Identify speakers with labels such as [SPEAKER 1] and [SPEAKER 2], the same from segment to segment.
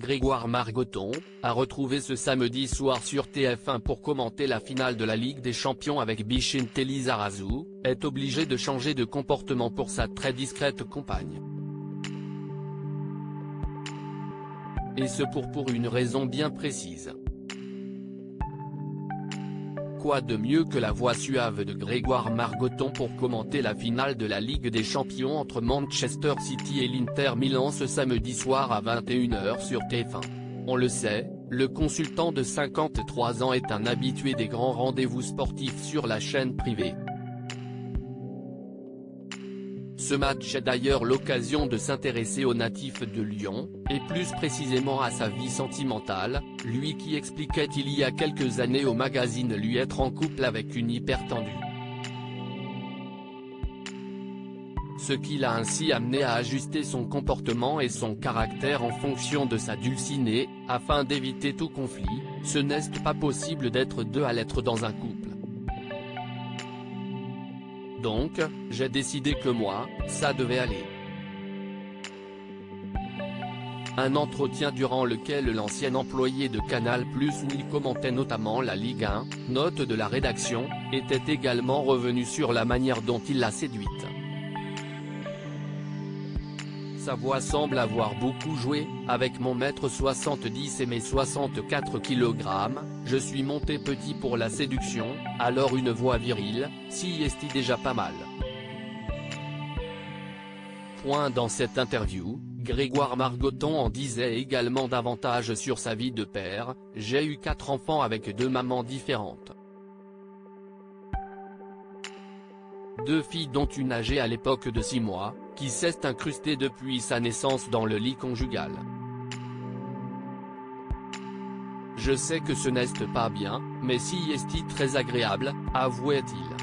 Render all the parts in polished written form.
[SPEAKER 1] Grégoire Margoton, a retrouvé ce samedi soir sur TF1 pour commenter la finale de la Ligue des Champions avec Bichente Lizarazu, est obligé de changer de comportement pour sa très discrète compagne. Et ce pour une raison bien précise. Quoi de mieux que la voix suave de Grégoire Margoton pour commenter la finale de la Ligue des Champions entre Manchester City et l'Inter Milan ce samedi soir à 21 h sur TF1. On le sait, le consultant de 53 ans est un habitué des grands rendez-vous sportifs sur la chaîne privée. Ce match est d'ailleurs l'occasion de s'intéresser au natif de Lyon, et plus précisément à sa vie sentimentale, lui qui expliquait il y a quelques années au magazine lui être en couple avec une hyper tendue. Ce qui l'a ainsi amené à ajuster son comportement et son caractère en fonction de sa dulcinée, afin d'éviter tout conflit. Ce n'est pas possible d'être deux à l'être dans un couple. Donc, j'ai décidé que moi, ça devait aller. Un entretien durant lequel l'ancien employé de Canal+, où il commentait notamment la Ligue 1, note de la rédaction, était également revenu sur la manière dont il l'a séduite. Sa voix semble avoir beaucoup joué, avec mon mètre 70 et mes 64 kg, je suis monté petit pour la séduction, alors une voix virile, si est déjà pas mal. Dans cette interview, Grégoire Margoton en disait également davantage sur sa vie de père. J'ai eu 4 enfants avec 2 mamans différentes. 2 filles dont une âgée à l'époque de 6 mois, qui s'est incrustée depuis sa naissance dans le lit conjugal. Je sais que ce n'est pas bien, mais si est très agréable, avouait-il.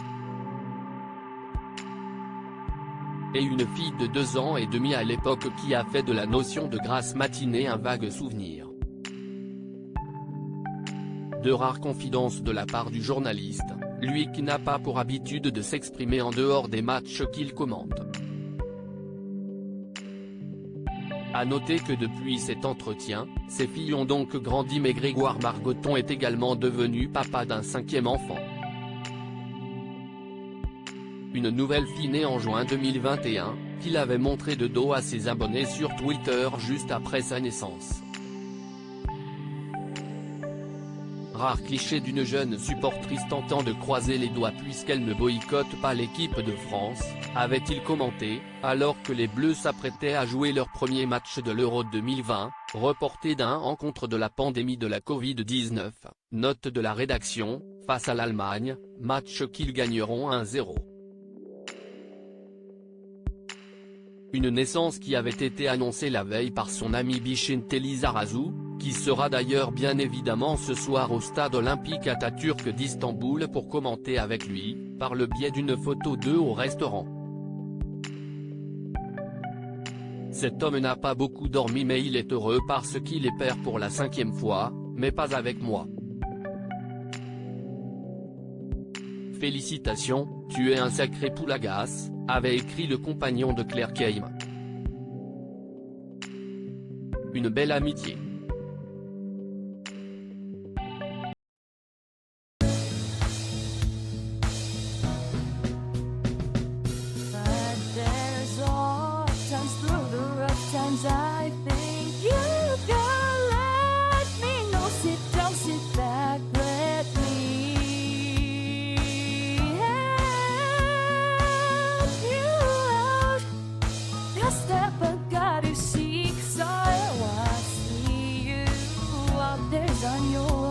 [SPEAKER 1] Et une fille de 2 ans et demi à l'époque qui a fait de la notion de grasse matinée un vague souvenir. De rares confidences de la part du journaliste, lui qui n'a pas pour habitude de s'exprimer en dehors des matchs qu'il commente. À noter que depuis cet entretien, ses filles ont donc grandi mais Grégoire Margoton est également devenu papa d'un 5e enfant. Une nouvelle fille née en juin 2021, qu'il avait montré de dos à ses abonnés sur Twitter juste après sa naissance. Rare cliché d'une jeune supportrice tentant de croiser les doigts puisqu'elle ne boycotte pas l'équipe de France, avait-il commenté, alors que les Bleus s'apprêtaient à jouer leur premier match de l'Euro 2020, reporté d'un an contre de la pandémie de la Covid-19, note de la rédaction, face à l'Allemagne, match qu'ils gagneront 1-0. Une naissance qui avait été annoncée la veille par son ami Bichente Lizarazu, qui sera d'ailleurs bien évidemment ce soir au stade olympique Atatürk d'Istanbul pour commenter avec lui, par le biais d'une photo d'eux au restaurant. Cet homme n'a pas beaucoup dormi mais il est heureux parce qu'il est père pour la 5e fois, mais pas avec moi. Félicitations, tu es un sacré poulagasse, avait écrit le compagnon de Claire Keim. Une belle amitié.
[SPEAKER 2] On your